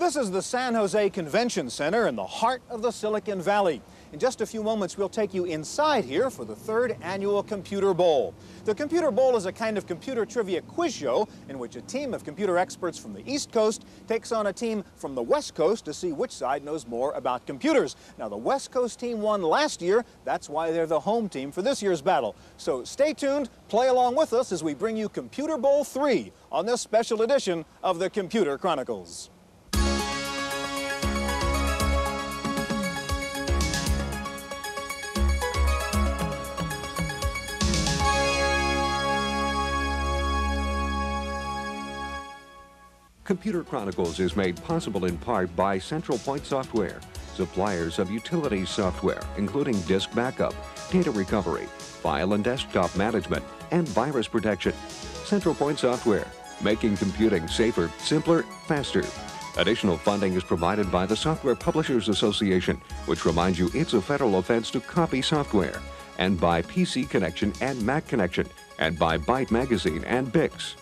This is the San Jose Convention Center in the heart of the Silicon Valley. In just a few moments, we'll take you inside here for the third annual Computer Bowl. The Computer Bowl is a kind of computer trivia quiz show in which a team of computer experts from the East Coast takes on a team from the West Coast to see which side knows more about computers. Now, the West Coast team won last year. That's why they're the home team for this year's battle. So stay tuned, play along with us as we bring you Computer Bowl 3 on this special edition of the Computer Chronicles. Computer Chronicles is made possible in part by Central Point Software, suppliers of utility software, including disk backup, data recovery, file and desktop management, and virus protection. Central Point Software, making computing safer, simpler, faster. Additional funding is provided by the Software Publishers Association, which reminds you it's a federal offense to copy software, and by PC Connection and Mac Connection, and by Byte Magazine and Bix.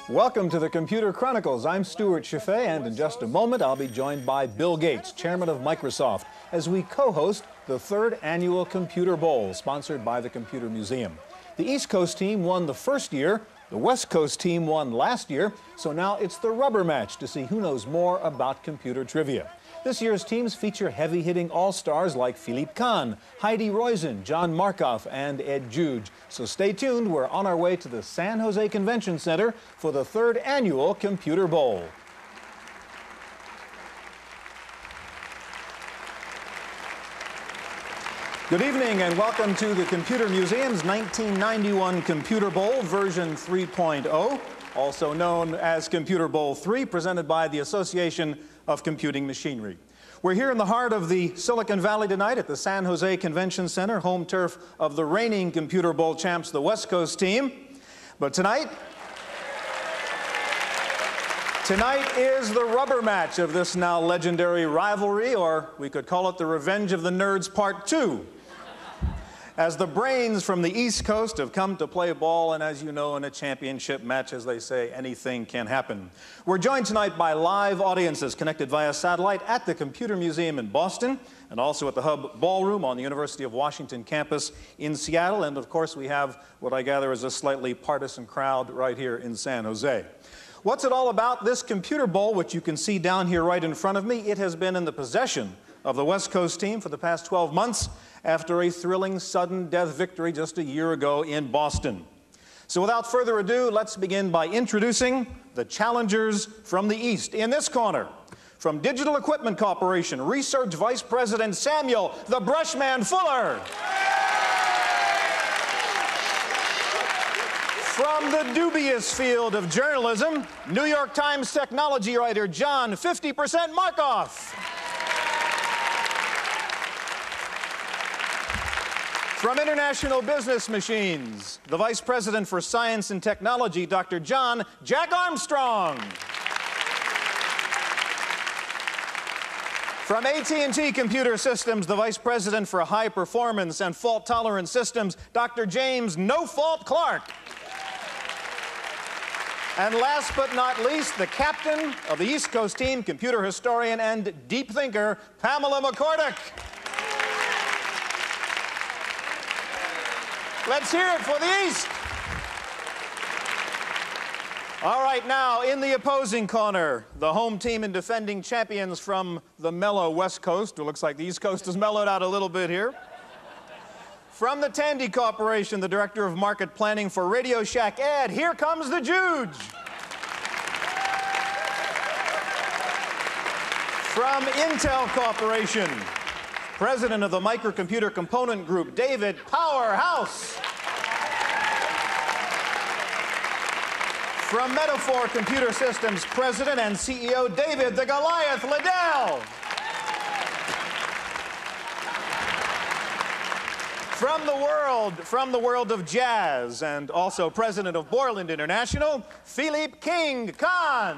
Welcome to the Computer Chronicles. I'm Stuart Chaffee, and in just a moment I'll be joined by Bill Gates, chairman of Microsoft, as we co-host the third annual Computer Bowl, sponsored by the Computer Museum. The East Coast team won the first year, the West Coast team won last year, so now it's the rubber match to see who knows more about computer trivia. This year's teams feature heavy-hitting all-stars like Philippe Kahn, Heidi Roizen, John Markoff, and Ed Juge. So stay tuned. We're on our way to the San Jose Convention Center for the third annual Computer Bowl. Good evening and welcome to the Computer Museum's 1991 Computer Bowl version 3.0, also known as Computer Bowl 3, presented by the Association of Computing Machinery. We're here in the heart of the Silicon Valley tonight at the San Jose Convention Center, home turf of the reigning Computer Bowl champs, the West Coast team. But tonight is the rubber match of this now legendary rivalry, or we could call it the Revenge of the Nerds Part 2. As the brains from the East Coast have come to play ball, and as you know, in a championship match, as they say, anything can happen. We're joined tonight by live audiences connected via satellite at the Computer Museum in Boston, and also at the Hub Ballroom on the University of Washington campus in Seattle. And of course, we have what I gather is a slightly partisan crowd right here in San Jose. What's it all about? This Computer Bowl, which you can see down here right in front of me, it has been in the possession of the West Coast team for the past 12 months after a thrilling sudden death victory just a year ago in Boston. So without further ado, let's begin by introducing the challengers from the East. In this corner, from Digital Equipment Corporation, Research Vice President Samuel the Brushman Fuller. From the dubious field of journalism, New York Times technology writer John 50% Markoff. From International Business Machines, the Vice President for Science and Technology, Dr. John Jack Armstrong. From AT&T Computer Systems, the Vice President for High Performance and Fault Tolerant Systems, Dr. James No Fault Clark. And last but not least, the captain of the East Coast team, computer historian and deep thinker, Pamela McCorduck. Let's hear it for the East. All right, now in the opposing corner, the home team and defending champions from the mellow West Coast. It looks like the East Coast has mellowed out a little bit here. From the Tandy Corporation, the Director of Market Planning for Radio Shack, Ed, here comes the Juge. From Intel Corporation, President of the Microcomputer Component Group, David Powerhouse. From Metaphor Computer Systems, President and CEO, David the Goliath Liddell. From the world of jazz, and also President of Borland International, Philippe King Kahn.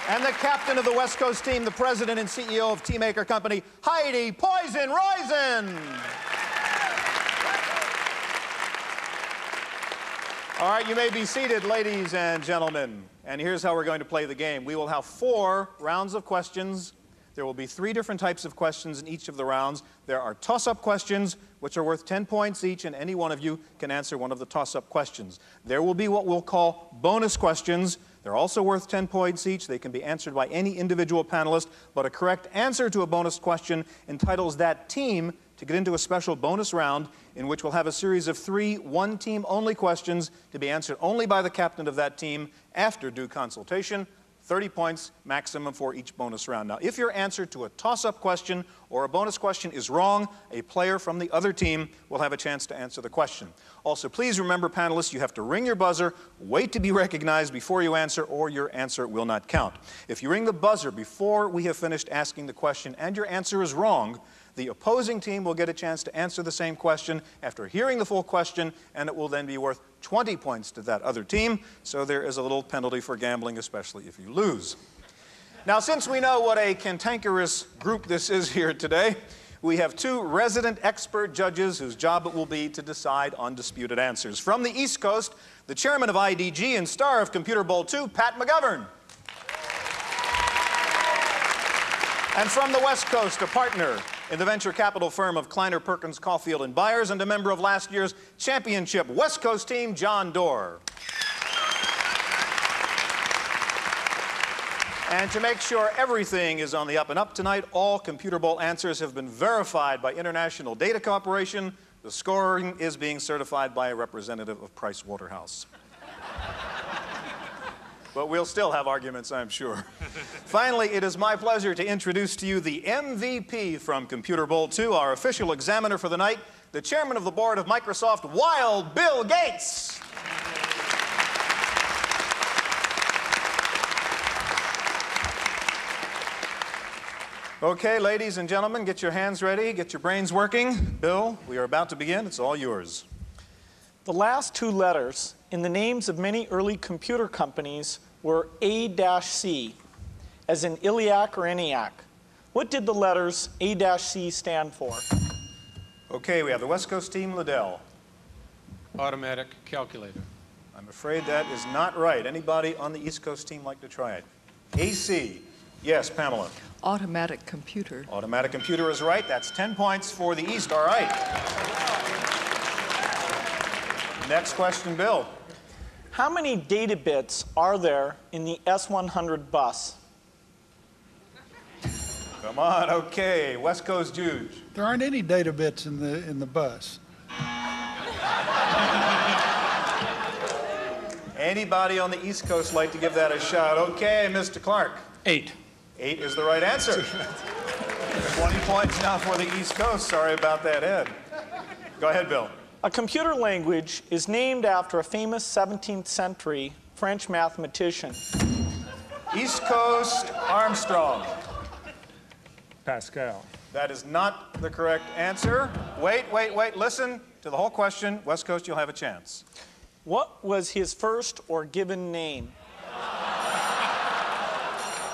And the captain of the West Coast team, the president and CEO of Teamaker Company, Heidi Poison Roizen. All right, you may be seated, ladies and gentlemen. And here's how we're going to play the game. We will have 4 rounds of questions. There will be 3 different types of questions in each of the rounds. There are toss-up questions, which are worth 10 points each, and any one of you can answer one of the toss-up questions. There will be what we'll call bonus questions. They're also worth 10 points each. They can be answered by any individual panelist, but a correct answer to a bonus question entitles that team to get into a special bonus round in which we'll have a series of 3 one-team-only questions to be answered only by the captain of that team after due consultation. 30 points maximum for each bonus round. Now, if your answer to a toss-up question or a bonus question is wrong, a player from the other team will have a chance to answer the question. Also, please remember, panelists, you have to ring your buzzer, wait to be recognized before you answer, or your answer will not count. If you ring the buzzer before we have finished asking the question and your answer is wrong, the opposing team will get a chance to answer the same question after hearing the full question, and it will then be worth 20 points to that other team. So there is a little penalty for gambling, especially if you lose. Now, since we know what a cantankerous group this is here today, we have 2 resident expert judges whose job it will be to decide on disputed answers. From the East Coast, the chairman of IDG and star of Computer Bowl 2, Pat McGovern. And from the West Coast, a partner in the venture capital firm of Kleiner Perkins Caulfield and Byers and a member of last year's championship West Coast team, John Doerr. And to make sure everything is on the up and up tonight, all Computer Bowl answers have been verified by International Data Corporation. The scoring is being certified by a representative of Price Waterhouse. But we'll still have arguments, I'm sure. Finally, it is my pleasure to introduce to you the MVP from Computer Bowl 2, our official examiner for the night, the chairman of the board of Microsoft, Wild Bill Gates. Okay, ladies and gentlemen, get your hands ready, get your brains working. Bill, we are about to begin. It's all yours. The last 2 letters in the names of many early computer companies were A-C, as in Iliac or ENIAC. What did the letters A-C stand for? Okay, we have the West Coast team, Liddell. Automatic calculator. I'm afraid that is not right. Anybody on the East Coast team like to try it? AC. Yes, Pamela. Automatic computer. Automatic computer is right. That's 10 points for the East. All right. Next question, Bill. How many data bits are there in the S100 bus? Come on, okay. West Coast Juge. There aren't any data bits in the bus. Anybody on the East Coast like to give that a shot? Okay, Mr. Clark. 8. 8 is the right answer. 20 points now for the East Coast. Sorry about that, Ed. Go ahead, Bill. A computer language is named after a famous 17th century French mathematician. East Coast, Armstrong. Pascal. That is not the correct answer. Wait. Listen to the whole question. West Coast, you'll have a chance. What was his first or given name?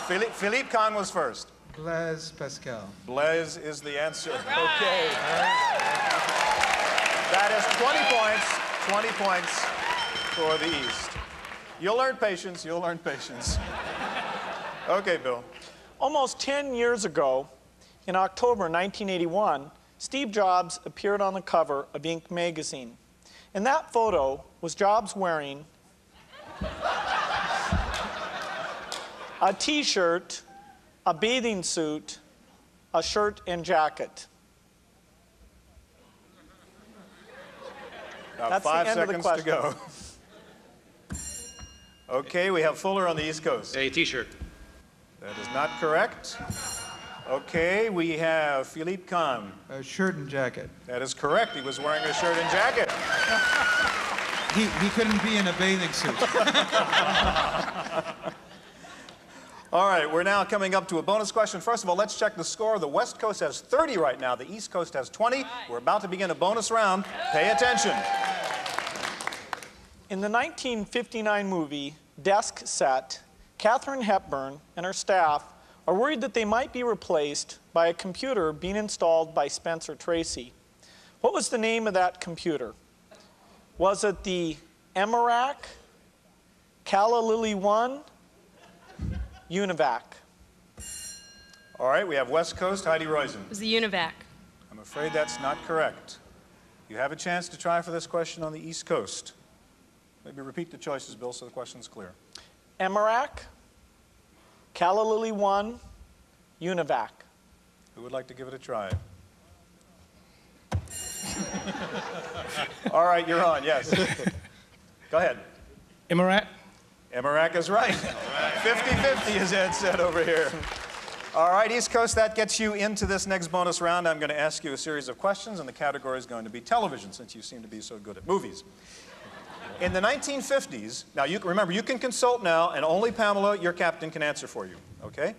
Philippe Kahn was first. Blaise Pascal. Blaise is the answer. Okay. That is 20 points for the East. You'll learn patience, you'll learn patience. Okay, Bill. Almost 10 years ago, in October 1981, Steve Jobs appeared on the cover of Inc. magazine. In that photo was Jobs wearing a t-shirt, a bathing suit, a shirt and jacket. About 5 seconds to go. Okay, we have Fuller on the East Coast. A t-shirt. That is not correct. Okay, we have Philippe Kahn. A shirt and jacket. That is correct. He was wearing a shirt and jacket. He couldn't be in a bathing suit. All right, we're now coming up to a bonus question. First of all, let's check the score. The West Coast has 30 right now. The East Coast has 20. We're about to begin a bonus round. Pay attention. In the 1959 movie Desk Set, Katharine Hepburn and her staff are worried that they might be replaced by a computer being installed by Spencer Tracy. What was the name of that computer? Was it the Emerac, Calla Lily 1, Univac. All right, we have West Coast, Heidi Roizen. It was the Univac. I'm afraid that's not correct. You have a chance to try for this question on the East Coast. Maybe repeat the choices, Bill, so the question's clear. Emerac, Calla Lily 1, Univac. Who would like to give it a try? All right, you're on, yes. Go ahead. Emerac. Emerac is right. 50-50, as Ed said over here. All right, East Coast, that gets you into this next bonus round. I'm going to ask you a series of questions, and the category is going to be television, since you seem to be so good at movies. In the 1950s, now remember, you can consult now, and only Pamela, your captain, can answer for you, okay?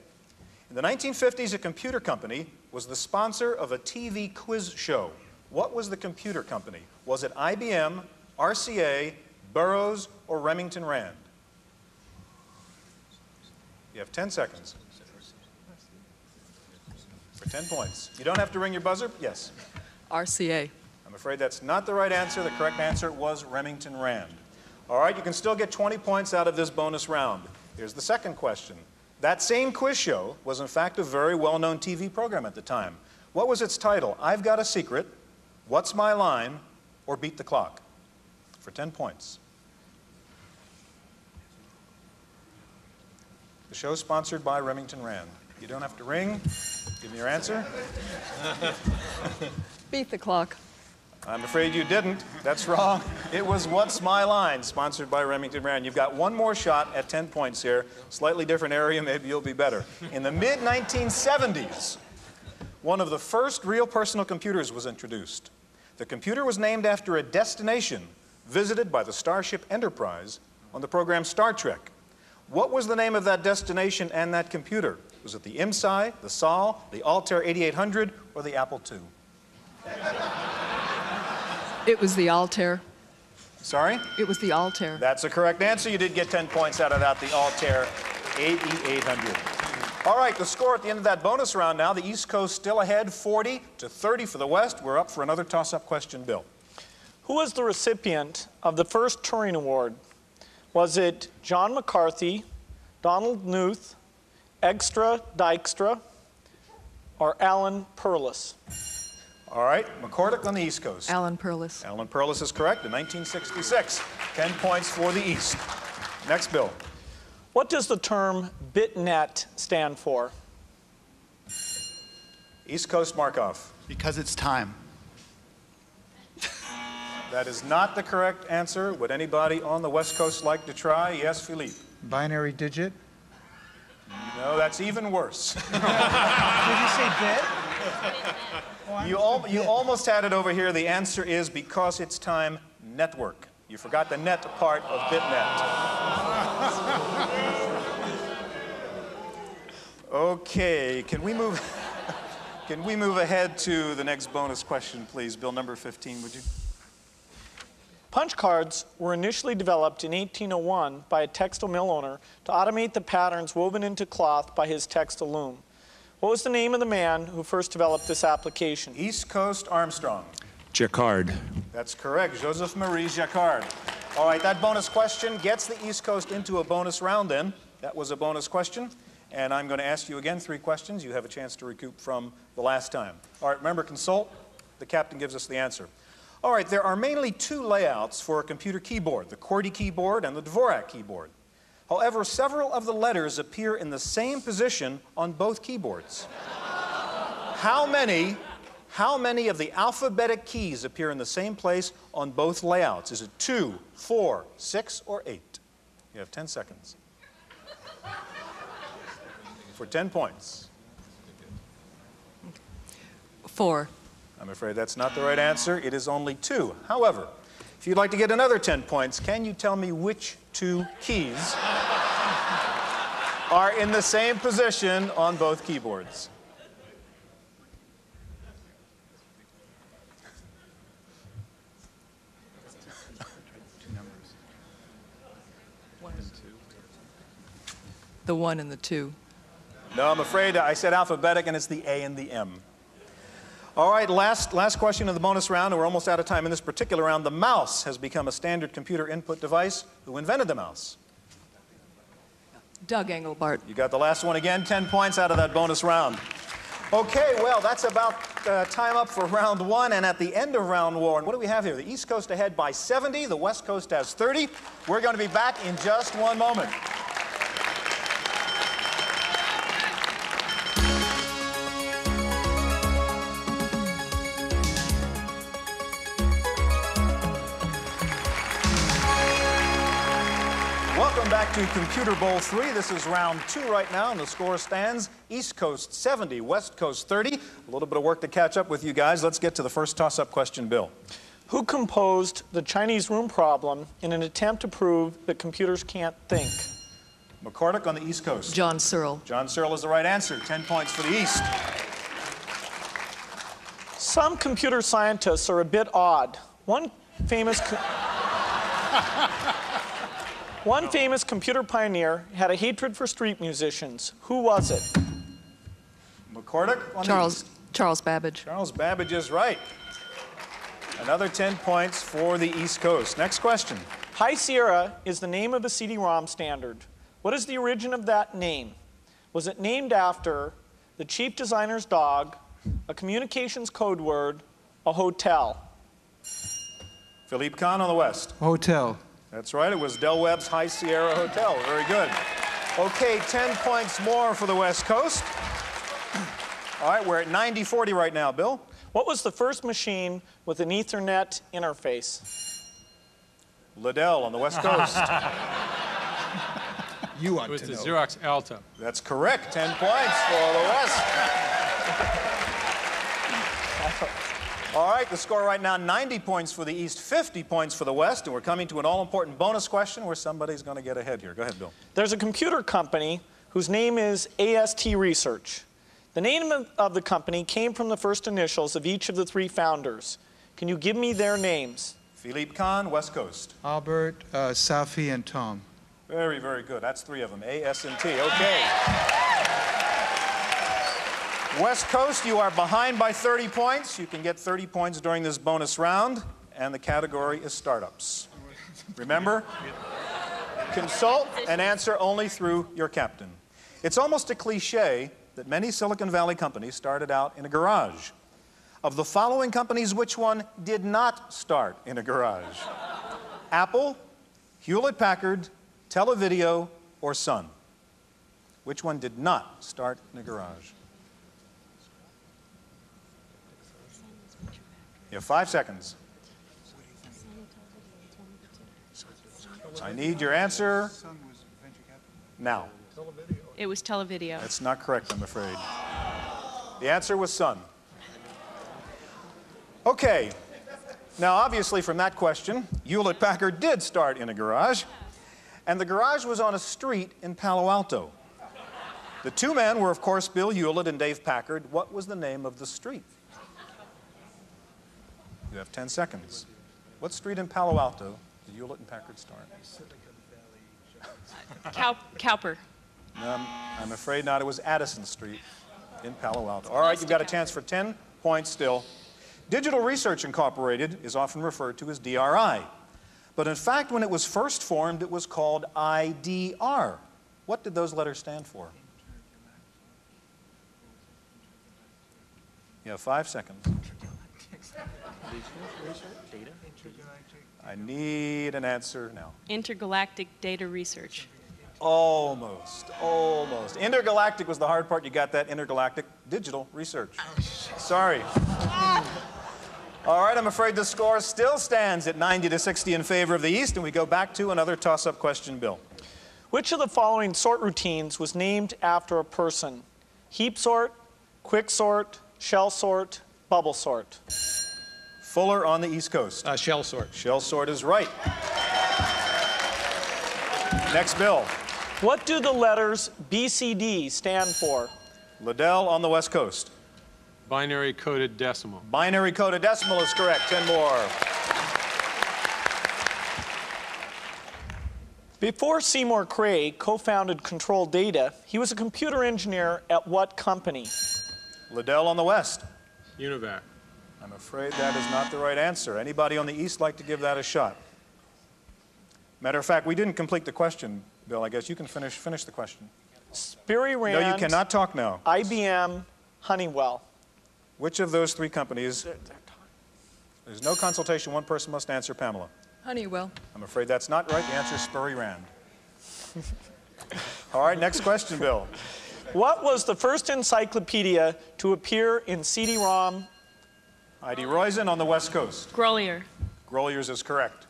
In the 1950s, a computer company was the sponsor of a TV quiz show. What was the computer company? Was it IBM, RCA, Burroughs, or Remington Rand? You have 10 seconds. For 10 points. You don't have to ring your buzzer. Yes. RCA. I'm afraid that's not the right answer. The correct answer was Remington Rand. All right, you can still get 20 points out of this bonus round. Here's the second question. That same quiz show was in fact a very well-known TV program at the time. What was its title? I've Got a Secret, What's My Line, or Beat the Clock? For 10 points. The show sponsored by Remington Rand. You don't have to ring. Give me your answer. Beat the clock. I'm afraid you didn't. That's wrong. It was What's My Line, sponsored by Remington Rand. You've got one more shot at 10 points here. Slightly different area, maybe you'll be better. In the mid-1970s, one of the first real personal computers was introduced. The computer was named after a destination visited by the Starship Enterprise on the program Star Trek. What was the name of that destination and that computer? Was it the IMSI, the SOL, the Altair 8800, or the Apple II? It was the Altair. Sorry? It was the Altair. That's a correct answer. You did get 10 points out of that, the Altair 8800. All right, the score at the end of that bonus round now, the East Coast still ahead, 40-30 for the West. We're up for another toss-up question, Bill. Who was the recipient of the first Turing Award? Was it John McCarthy, Donald Knuth, Egstra Dijkstra, or Alan Perlis? All right, McCordick on the East Coast. Alan Perlis. Alan Perlis is correct in 1966. 10 points for the East. Next, Bill. What does the term BitNet stand for? East Coast Markov. Because it's time. That is not the correct answer. Would anybody on the West Coast like to try? Yes, Philippe. Binary digit. No, that's even worse. Did you say bit? You almost had it over here. The answer is because it's time, network. You forgot the net part of BitNet. Okay, can we move ahead to the next bonus question, please? Bill number 15, would you? Punch cards were initially developed in 1801 by a textile mill owner to automate the patterns woven into cloth by his textile loom. What was the name of the man who first developed this application? East Coast Armstrong. Jacquard. That's correct, Joseph Marie Jacquard. All right, that bonus question gets the East Coast into a bonus round then. That was a bonus question. And I'm going to ask you again 3 questions. You have a chance to recoup from the last time. All right, remember, consult. The captain gives us the answer. All right, there are mainly 2 layouts for a computer keyboard, the QWERTY keyboard and the Dvorak keyboard. However, several of the letters appear in the same position on both keyboards. How many of the alphabetic keys appear in the same place on both layouts? Is it 2, 4, 6, or 8? You have 10 seconds. For 10 points. 4. I'm afraid that's not the right answer. It is only 2. However, if you'd like to get another 10 points, can you tell me which 2 keys are in the same position on both keyboards? The 1 and the 2. No, I'm afraid I said alphabetic, and it's the A and the M. All right, last question of the bonus round, and we're almost out of time in this particular round. The mouse has become a standard computer input device. Who invented the mouse? Doug Engelbart. You got the last one again, 10 points out of that bonus round. Okay, well, that's about time up for round one, and at the end of round one, what do we have here? The East Coast ahead by 70, the West Coast has 30. We're going to be back in just one moment. Welcome back to Computer Bowl 3. This is round 2 right now, and the score stands East Coast 70, West Coast 30. A little bit of work to catch up with you guys. Let's get to the first toss-up question, Bill. Who composed the Chinese room problem in an attempt to prove that computers can't think? McCormick on the East Coast. John Searle. John Searle is the right answer. 10 points for the East. Some computer scientists are a bit odd. One famous computer pioneer had a hatred for street musicians. Who was it? McCormick on the East. Charles Babbage. Charles Babbage is right. Another 10 points for the East Coast. Next question. High Sierra is the name of the CD-ROM standard. What is the origin of that name? Was it named after the chief designer's dog, a communications code word, a hotel? Philippe Kahn on the West. Hotel. That's right, it was Del Webb's High Sierra Hotel. Very good. Okay, 10 points more for the West Coast. All right, we're at 90-40 right now, Bill. What was the first machine with an Ethernet interface? Liddell on the West Coast. You It want was to the know. Xerox Alta. That's correct, 10 points for the West. All right, the score right now, 90 points for the East, 50 points for the West, and we're coming to an all-important bonus question where somebody's going to get ahead here. Go ahead, Bill. There's a computer company whose name is AST Research. The name of the company came from the first initials of each of the 3 founders. Can you give me their names? Philippe Kahn, West Coast. Albert, Safi, and Tom. Very, very good. That's 3 of them, A, S, and T. Okay. West Coast, you are behind by 30 points. You can get 30 points during this bonus round, and the category is startups. Remember, consult and answer only through your captain. It's almost a cliche that many Silicon Valley companies started out in a garage. Of the following companies, which one did not start in a garage? Apple, Hewlett-Packard, Televideo, or Sun? Which one did not start in a garage? You have 5 seconds. I need your answer now. It was Televideo. That's not correct, I'm afraid. The answer was Sun. Okay. Now, obviously, from that question, Hewlett-Packard did start in a garage, and the garage was on a street in Palo Alto. The 2 men were, of course, Bill Hewlett and Dave Packard. What was the name of the street? You have 10 seconds. What street in Palo Alto did Hewlett and Packard start? Cowper. I'm afraid not. It was Addison Street in Palo Alto. All right, you've got a chance for 10 points still. Digital Research Incorporated is often referred to as DRI. But in fact, when it was first formed, it was called IDR. What did those letters stand for? You have 5 seconds. I need an answer now. Intergalactic Data Research. Almost, almost. Intergalactic was the hard part. You got that. Intergalactic Digital Research. Sorry. All right, I'm afraid the score still stands at 90-60 in favor of the East, and we go back to another toss-up question, Bill. Which of the following sort routines was named after a person? Heap sort, quick sort, shell sort, bubble sort. Fuller on the East Coast. Shell sort. Shell sort is right. Next, Bill. What do the letters BCD stand for? Liddell on the West Coast. Binary coded decimal. Binary coded decimal is correct. 10 more. Before Seymour Cray co-founded Control Data, he was a computer engineer at what company? Liddell on the West. UNIVAC. I'm afraid that is not the right answer. Anybody on the East like to give that a shot? Matter of fact, we didn't complete the question, Bill. I guess you can finish the question. Sperry Rand. No, you cannot talk now. IBM, Honeywell. Which of those three companies? There's no consultation. One person must answer, Pamela. Honeywell. I'm afraid that's not right. The answer is Sperry Rand. All right, next question, Bill. What was the first encyclopedia to appear in CD-ROM? Heidi Roizen on the West Coast. Grolier. Grolier's is correct.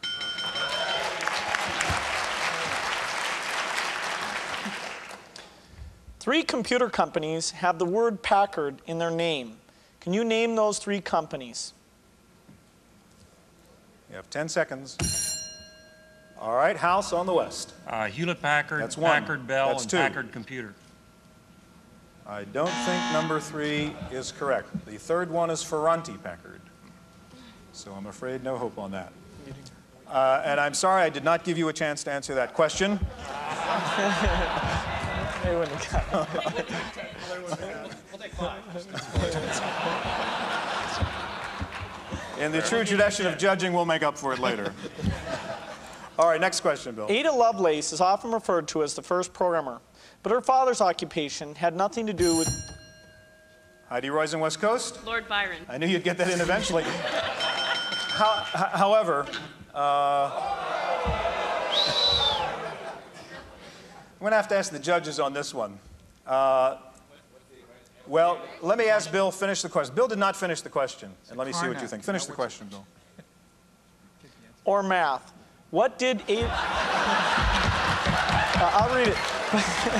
Three computer companies have the word Packard in their name. Can you name those three companies? You have 10 seconds. All right, House on the West. Hewlett-Packard, That's one. Packard Bell, That's and two. Packard Computer. I don't think number 3 is correct. The third one is Ferranti Packard. So I'm afraid no hope on that. And I'm sorry I did not give you a chance to answer that question. They wouldn't have got it. We'll take 5. In the true tradition of judging, we'll make up for it later. All right, next question, Bill. Ada Lovelace is often referred to as the first programmer, but her father's occupation had nothing to do with... Heidi Roizen, West Coast? Lord Byron. I knew you'd get that in eventually. However, I'm going to have to ask the judges on this one. Well, let me ask Bill, finish the question. Bill did not finish the question, and let me see what you think. Finish the question, Bill. Or math. What did Ada... I'll read it.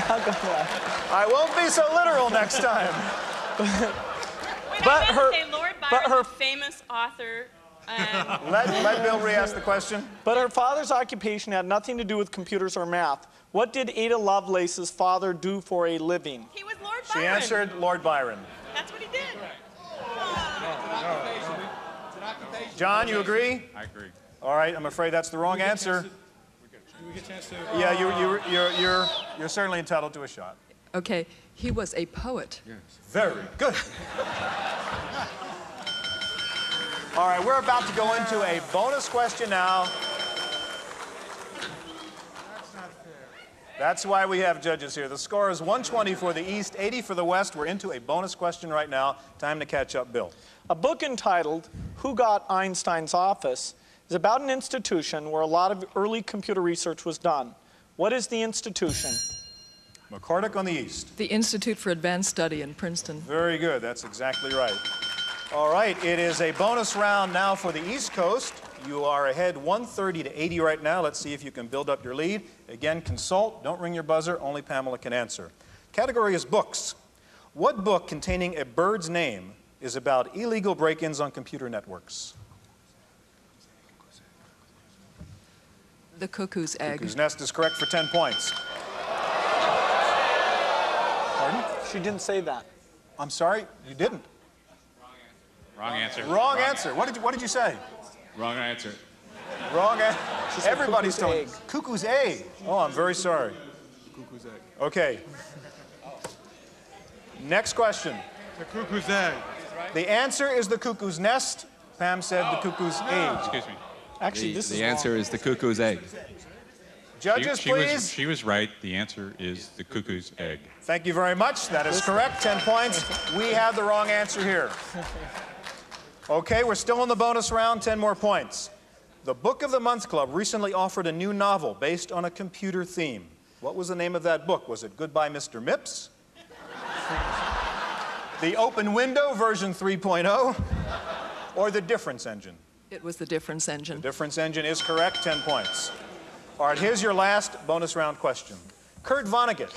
I'll go back. I won't be so literal next time. But Lord Byron, the famous author. Let Bill re-ask the question. But her father's occupation had nothing to do with computers or math. What did Ada Lovelace's father do for a living? He was Lord She Byron. answered Lord Byron. That's what he did. John, you agree? I agree. All right, I'm afraid that's the wrong answer. Do we get a chance to? Yeah, you're certainly entitled to a shot. Okay, he was a poet. Very good. All right, we're about to go into a bonus question now. That's why we have judges here. The score is 120 for the East, 80 for the West. We're into a bonus question right now. Time to catch up, Bill. A book entitled Who Got Einstein's Office is about an institution where a lot of early computer research was done. What is the institution? McCordick on the East. The Institute for Advanced Study in Princeton. Very good. That's exactly right. All right, it is a bonus round now for the East Coast. You are ahead 130 to 80 right now. Let's see if you can build up your lead. Again, consult. Don't ring your buzzer. Only Pamela can answer. Category is books. What book containing a bird's name is about illegal break-ins on computer networks? The Cuckoo's Egg. Cuckoo's Nest is correct for 10 points. Pardon? She didn't say that. I'm sorry, you didn't. Wrong answer. Wrong answer. What did you say? Wrong answer. Wrong answer. Everybody's cuckoo's telling egg. Cuckoo's egg. Oh, I'm very sorry. Cuckoo's egg. Okay. Next question. The cuckoo's egg. The answer is the cuckoo's nest. Pam said the cuckoo's egg. Excuse me. Actually, this is The answer is the cuckoo's egg. Judges, please. She was right. The answer is the cuckoo's egg. Thank you very much. That is correct. 10 points. We have the wrong answer here. Okay, we're still in the bonus round. 10 more points. The Book of the Month Club recently offered a new novel based on a computer theme. What was the name of that book? Was it Goodbye, Mr. Mipps? The Open Window version 3.0? Or The Difference Engine? It was the Difference Engine. The Difference Engine is correct. 10 points. All right, here's your last bonus round question. Kurt Vonnegut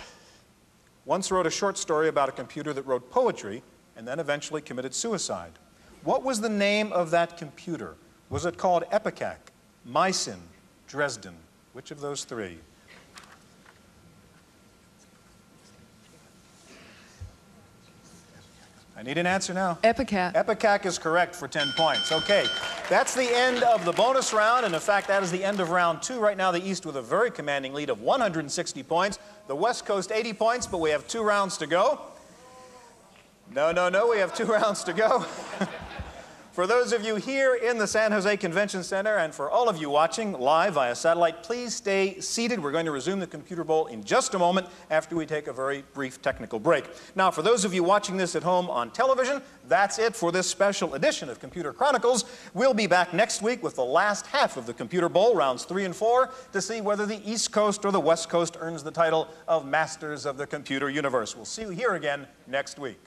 once wrote a short story about a computer that wrote poetry and then eventually committed suicide. What was the name of that computer? Was it called Epicac, Mycin, Dresden? Which of those three? I need an answer now. Epicat. Epicac is correct for 10 points. Okay, that's the end of the bonus round, and in fact, that is the end of round 2. Right now, the East with a very commanding lead of 160 points. The West Coast 80 points, but we have 2 rounds to go. No, we have 2 rounds to go. For those of you here in the San Jose Convention Center and for all of you watching live via satellite, please stay seated. We're going to resume the Computer Bowl in just a moment after we take a very brief technical break. Now, for those of you watching this at home on television, that's it for this special edition of Computer Chronicles. We'll be back next week with the last half of the Computer Bowl, rounds 3 and 4, to see whether the East Coast or the West Coast earns the title of Masters of the Computer Universe. We'll see you here again next week.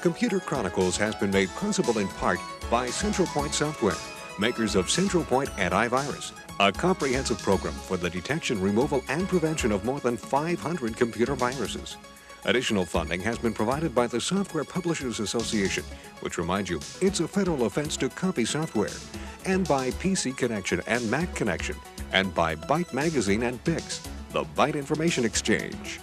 Computer Chronicles has been made possible in part by Central Point Software, makers of Central Point Antivirus, a comprehensive program for the detection, removal, and prevention of more than 500 computer viruses. Additional funding has been provided by the Software Publishers Association, which reminds you it's a federal offense to copy software, and by PC Connection and Mac Connection, and by Byte Magazine and Pix, the Byte Information Exchange.